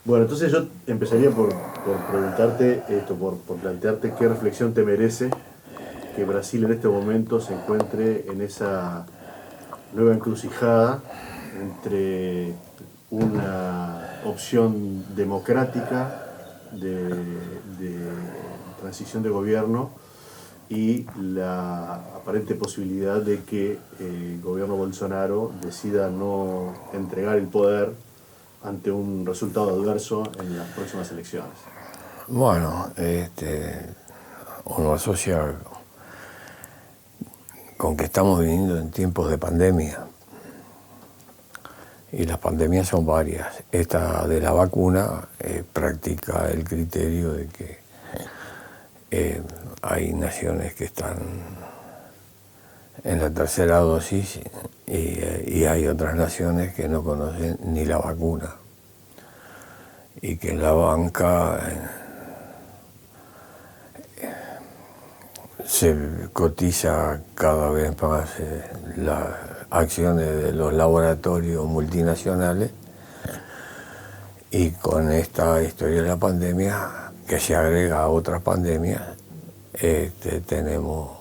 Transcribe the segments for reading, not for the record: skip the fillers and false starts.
Bueno, entonces yo empezaría por preguntarte esto, por plantearte qué reflexión te merece que Brasil en este momento se encuentre en esa nueva encrucijada entre una opción democrática de transición de gobierno y la aparente posibilidad de que el gobierno Bolsonaro decida no entregar el poder ante un resultado adverso en las próximas elecciones. Bueno, uno asocia con que estamos viviendo en tiempos de pandemia. Y las pandemias son varias. Esta de la vacuna practica el criterio de que hay naciones que están en la tercera dosis y hay otras naciones que no conocen ni la vacuna. Y que en la banca se cotiza cada vez más las acciones de los laboratorios multinacionales, y con esta historia de la pandemia, que se agrega a otras pandemias, tenemos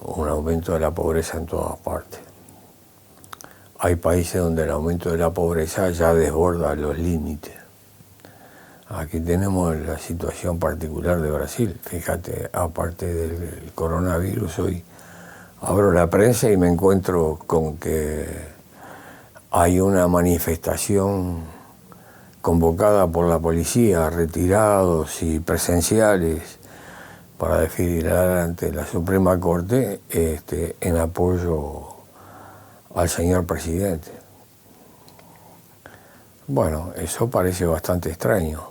un aumento de la pobreza en todas partes. Hay países donde el aumento de la pobreza ya desborda los límites. Aquí tenemos la situación particular de Brasil. Fíjate, aparte del coronavirus, hoy abro la prensa y me encuentro con que hay una manifestación convocada por la policía, retirados y presenciales, para desfilar ante la Suprema Corte en apoyo al señor presidente. Bueno, eso parece bastante extraño.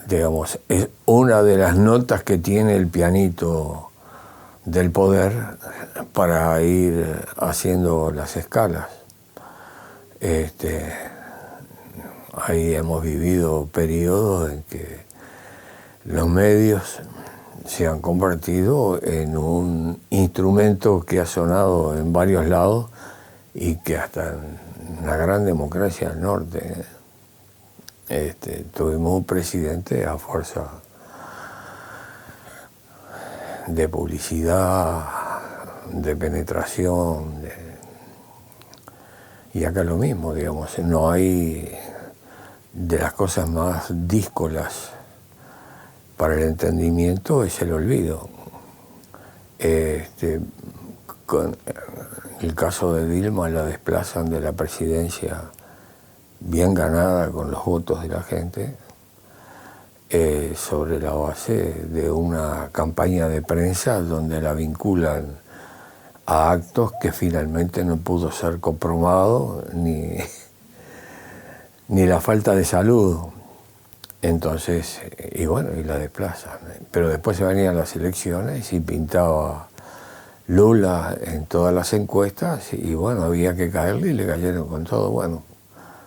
Digamos, es una de las notas que tiene el pianito del poder para ir haciendo las escalas. Ahí hemos vivido periodos en que los medios se han convertido en un instrumento que ha sonado en varios lados y que hasta en la gran democracia del norte tuvimos un presidente a fuerza de publicidad, de penetración, y acá lo mismo, digamos, no hay de las cosas más díscolas para el entendimiento es el olvido. Con el caso de Dilma la desplazan de la presidencia bien ganada con los votos de la gente, sobre la base de una campaña de prensa donde la vinculan a actos que finalmente no pudo ser comprobado, ni la falta de salud. Entonces, y bueno, y la desplazan. Pero después se venían las elecciones y pintaba Lula en todas las encuestas, y bueno, había que caerle y le cayeron con todo. Bueno,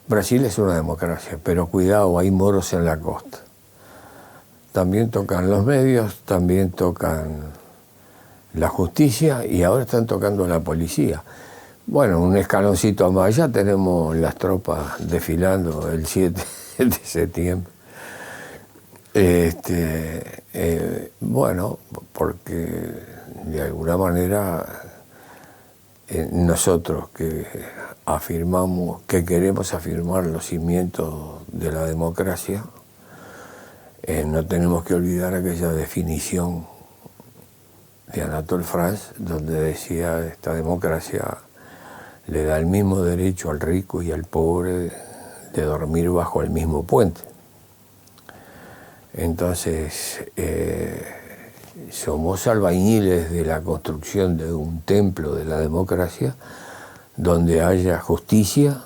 Brasil es una democracia, pero cuidado, hay moros en la costa. También tocan los medios, también tocan la justicia y ahora están tocando la policía. Bueno, un escaloncito más allá tenemos las tropas desfilando el 7 de septiembre. Bueno, porque de alguna manera nosotros que afirmamos, que queremos afirmar los cimientos de la democracia, no tenemos que olvidar aquella definición de Anatole France, donde decía: esta democracia le da el mismo derecho al rico y al pobre de dormir bajo el mismo puente. Entonces, somos albañiles de la construcción de un templo de la democracia donde haya justicia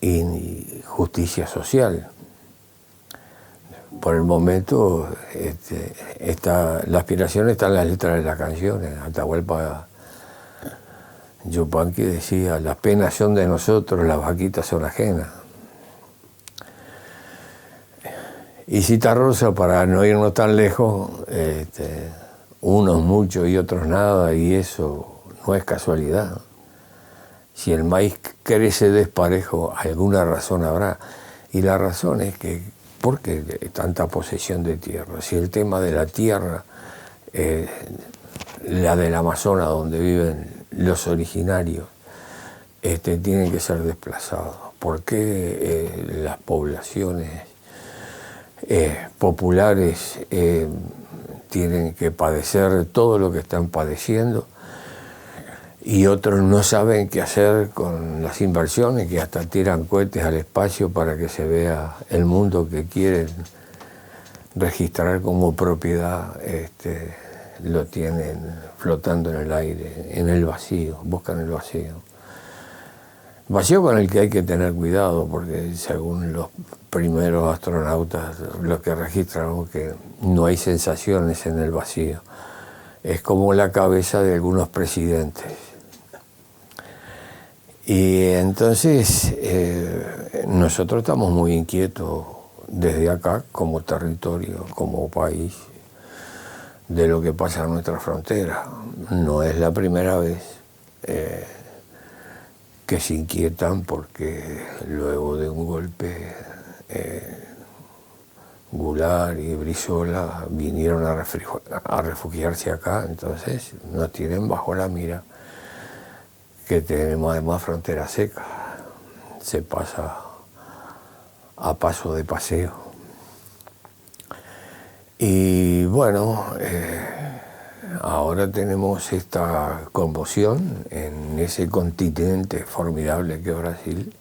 y justicia social. Por el momento, la aspiración está en las letras de las canciones. Atahualpa Yupanqui decía: las penas son de nosotros, las vaquitas son ajenas. Y Citarrosa, para no irnos tan lejos, unos mucho y otros nada, y eso no es casualidad. Si el maíz crece desparejo, alguna razón habrá. Y la razón es que, ¿por qué tanta posesión de tierra? Si el tema de la tierra, la del Amazonas, donde viven los originarios, tienen que ser desplazados. ¿Por qué las poblaciones populares tienen que padecer todo lo que están padeciendo y otros no saben qué hacer con las inversiones, que hasta tiran cohetes al espacio para que se vea el mundo que quieren registrar como propiedad? Lo tienen flotando en el aire, en el vacío, buscan el vacío. Vacío con el que hay que tener cuidado, porque según los primeros astronautas, los que registraron que no hay sensaciones en el vacío. Es como la cabeza de algunos presidentes. Y entonces nosotros estamos muy inquietos desde acá, como territorio, como país, de lo que pasa en nuestra frontera. No es la primera vez que se inquietan porque luego de un golpe Goulart y Brizola vinieron a refugiarse acá, entonces nos tienen bajo la mira, que tenemos además frontera seca, se pasa a paso de paseo. Y bueno, ahora tenemos esta conmoción en ese continente formidable que es Brasil,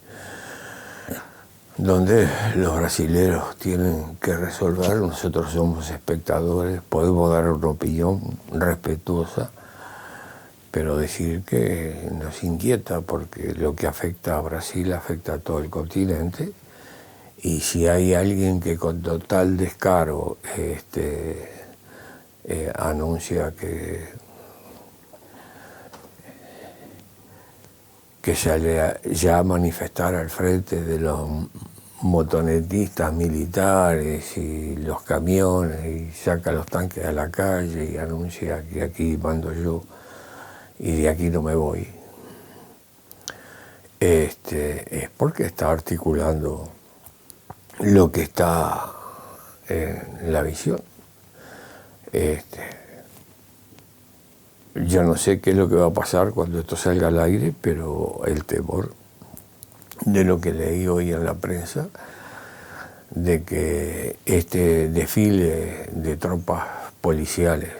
donde los brasileros tienen que resolver, nosotros somos espectadores, podemos dar una opinión respetuosa, pero decir que nos inquieta porque lo que afecta a Brasil afecta a todo el continente, y si hay alguien que con total descaro anuncia que sale ya a manifestar al frente de los motonetistas militares y los camiones y saca los tanques a la calle y anuncia que aquí mando yo y de aquí no me voy, es porque está articulando lo que está en la visión. Yo no sé qué es lo que va a pasar cuando esto salga al aire, pero el temor de lo que leí hoy en la prensa, de que este desfile de tropas policiales,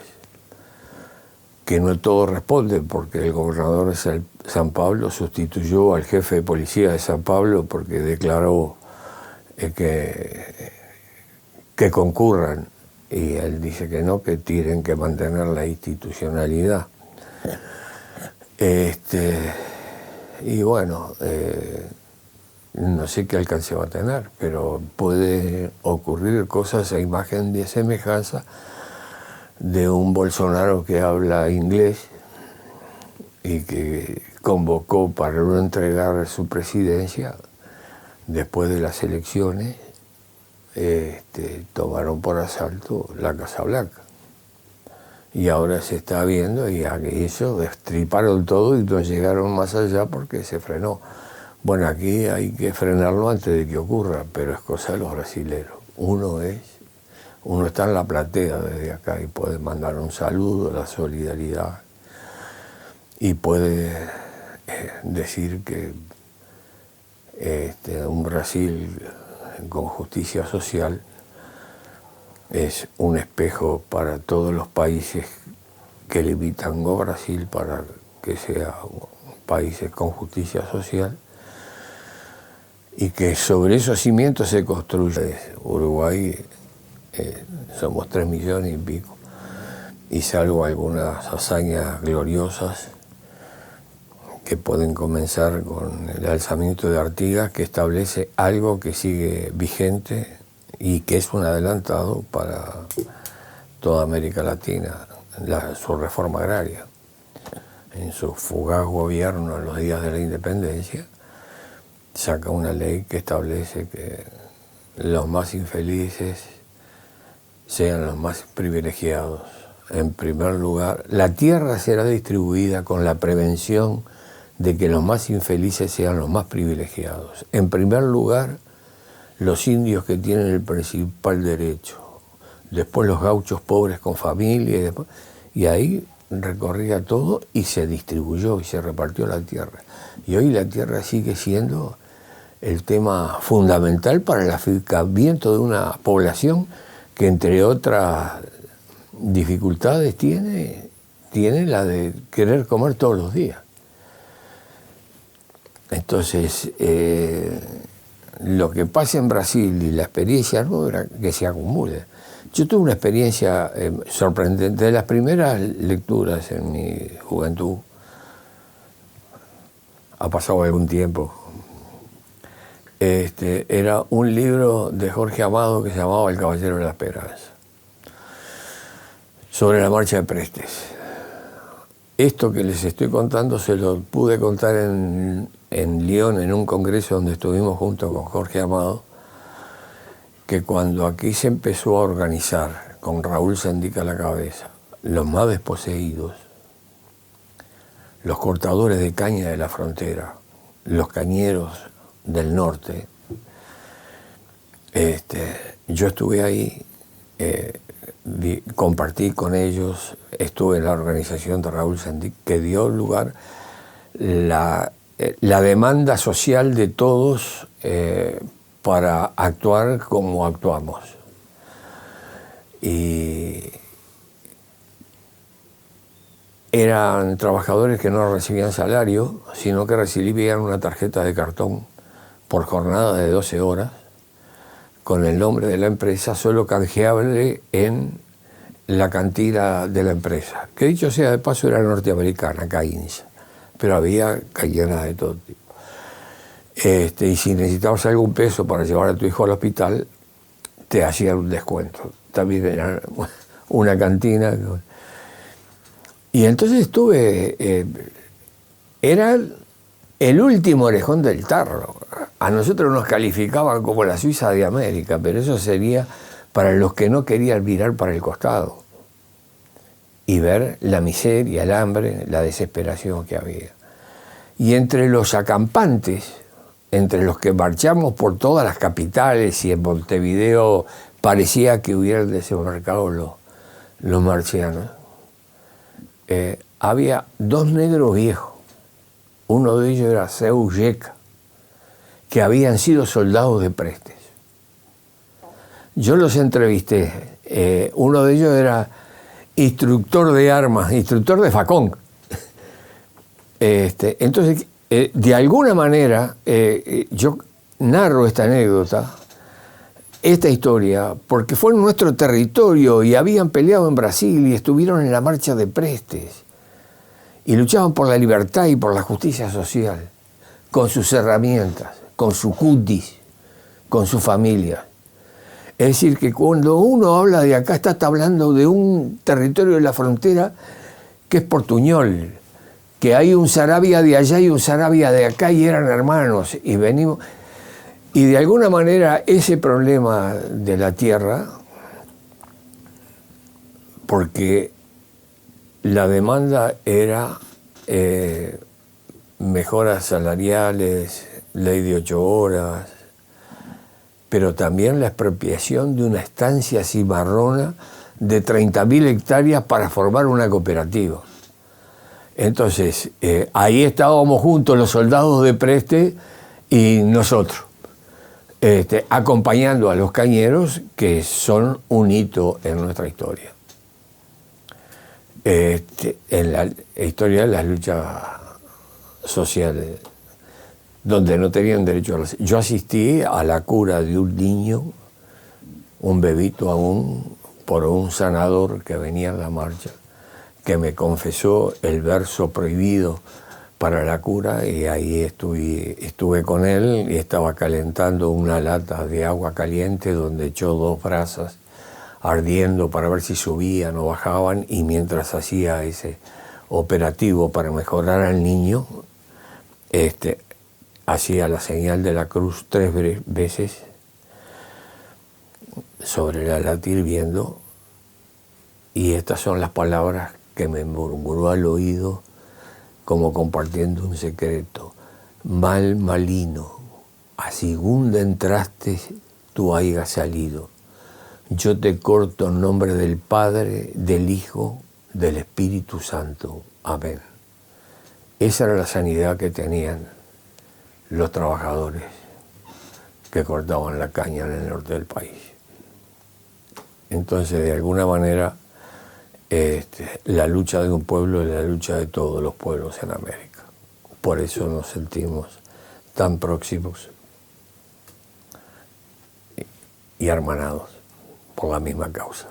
que no todos responden, porque el gobernador de San Pablo sustituyó al jefe de policía de San Pablo porque declaró que concurran, y él dice que no, que tienen que mantener la institucionalidad. Y bueno, no sé qué alcance va a tener, pero puede ocurrir cosas a imagen de semejanza de un Bolsonaro que habla inglés y que convocó para no entregar su presidencia después de las elecciones. Tomaron por asalto la Casa Blanca. Y ahora se está viendo y eso destriparon todo y no llegaron más allá porque se frenó. Bueno, aquí hay que frenarlo antes de que ocurra, pero es cosa de los brasileros. Uno está en la platea desde acá y puede mandar un saludo, la solidaridad, y puede decir que un Brasil con justicia social es un espejo para todos los países que limitan a Brasil para que sean países con justicia social, y que sobre esos cimientos se construye. Uruguay somos 3 millones y pico, y salvo algunas hazañas gloriosas que pueden comenzar con el alzamiento de Artigas, que establece algo que sigue vigente y que es un adelantado para toda América Latina, su reforma agraria. En su fugaz gobierno en los días de la independencia, saca una ley que establece que los más infelices sean los más privilegiados. En primer lugar, la tierra será distribuida con la prevención de que los más infelices sean los más privilegiados. En primer lugar, los indios que tienen el principal derecho, después los gauchos pobres con familia, y ahí recorría todo y se distribuyó y se repartió la tierra. Y hoy la tierra sigue siendo el tema fundamental para el afincamiento de una población que, entre otras dificultades, tiene la de querer comer todos los días. Entonces, lo que pasa en Brasil y la experiencia nueva era que se acumule. Yo tuve una experiencia sorprendente. De las primeras lecturas en mi juventud, ha pasado algún tiempo, era un libro de Jorge Amado que se llamaba El Caballero de la Esperanza, sobre la marcha de Prestes. Esto que les estoy contando se lo pude contar en Lyon, en un congreso donde estuvimos junto con Jorge Amado, que cuando aquí se empezó a organizar, con Raúl Sendic a la cabeza, los más desposeídos, los cortadores de caña de la frontera, los cañeros del norte, yo estuve ahí, compartí con ellos, estuve en la organización de Raúl Sendic, que dio lugar la demanda social de todos para actuar como actuamos. Y eran trabajadores que no recibían salario, sino que recibían una tarjeta de cartón por jornada de 12 horas, con el nombre de la empresa, solo canjeable en la cantina de la empresa, que dicho sea de paso era norteamericana, Cairns, pero había cañeras de todo tipo. Y si necesitabas algún peso para llevar a tu hijo al hospital, te hacían un descuento. También era una cantina. Y entonces estuve, era el último orejón del tarro. A nosotros nos calificaban como la Suiza de América, pero eso sería para los que no querían mirar para el costado y ver la miseria, el hambre, la desesperación que había. Y entre los acampantes, entre los que marchamos por todas las capitales, y en Montevideo parecía que hubieran desembarcado los marcianos, había dos negros viejos. Uno de ellos era Seu Yeca, que habían sido soldados de Prestes. Yo los entrevisté. Uno de ellos era instructor de armas, instructor de facón. Entonces, de alguna manera, yo narro esta anécdota, esta historia, porque fue en nuestro territorio y habían peleado en Brasil y estuvieron en la marcha de Prestes y luchaban por la libertad y por la justicia social, con sus herramientas, con su cutis, con su familia. Es decir, que cuando uno habla de acá, está hablando de un territorio de la frontera que es portuñol, que hay un Saravia de allá y un Saravia de acá y eran hermanos y venimos. Y de alguna manera ese problema de la tierra, porque la demanda era mejoras salariales, ley de 8 horas, pero también la expropiación de una estancia cimarrona de 30.000 hectáreas para formar una cooperativa. Entonces, ahí estábamos juntos los soldados de Prestes y nosotros, acompañando a los cañeros, que son un hito en nuestra historia. En la historia de las luchas sociales, donde no tenían derecho a... Yo asistí a la cura de un niño, un bebito aún, por un sanador que venía en la marcha, que me confesó el verso prohibido para la cura, y ahí estuve con él y estaba calentando una lata de agua caliente donde echó 2 brasas ardiendo para ver si subían o bajaban, y mientras hacía ese operativo para mejorar al niño, hacía la señal de la cruz 3 veces sobre la lata hirviendo, y estas son las palabras que me murmuró al oído como compartiendo un secreto. Mal malino, a segunda entraste, tú hayas salido. Yo te corto en nombre del Padre, del Hijo, del Espíritu Santo. Amén. Esa era la sanidad que tenían los trabajadores que cortaban la caña en el norte del país. Entonces, de alguna manera, la lucha de un pueblo es la lucha de todos los pueblos en América. Por eso nos sentimos tan próximos y hermanados por la misma causa.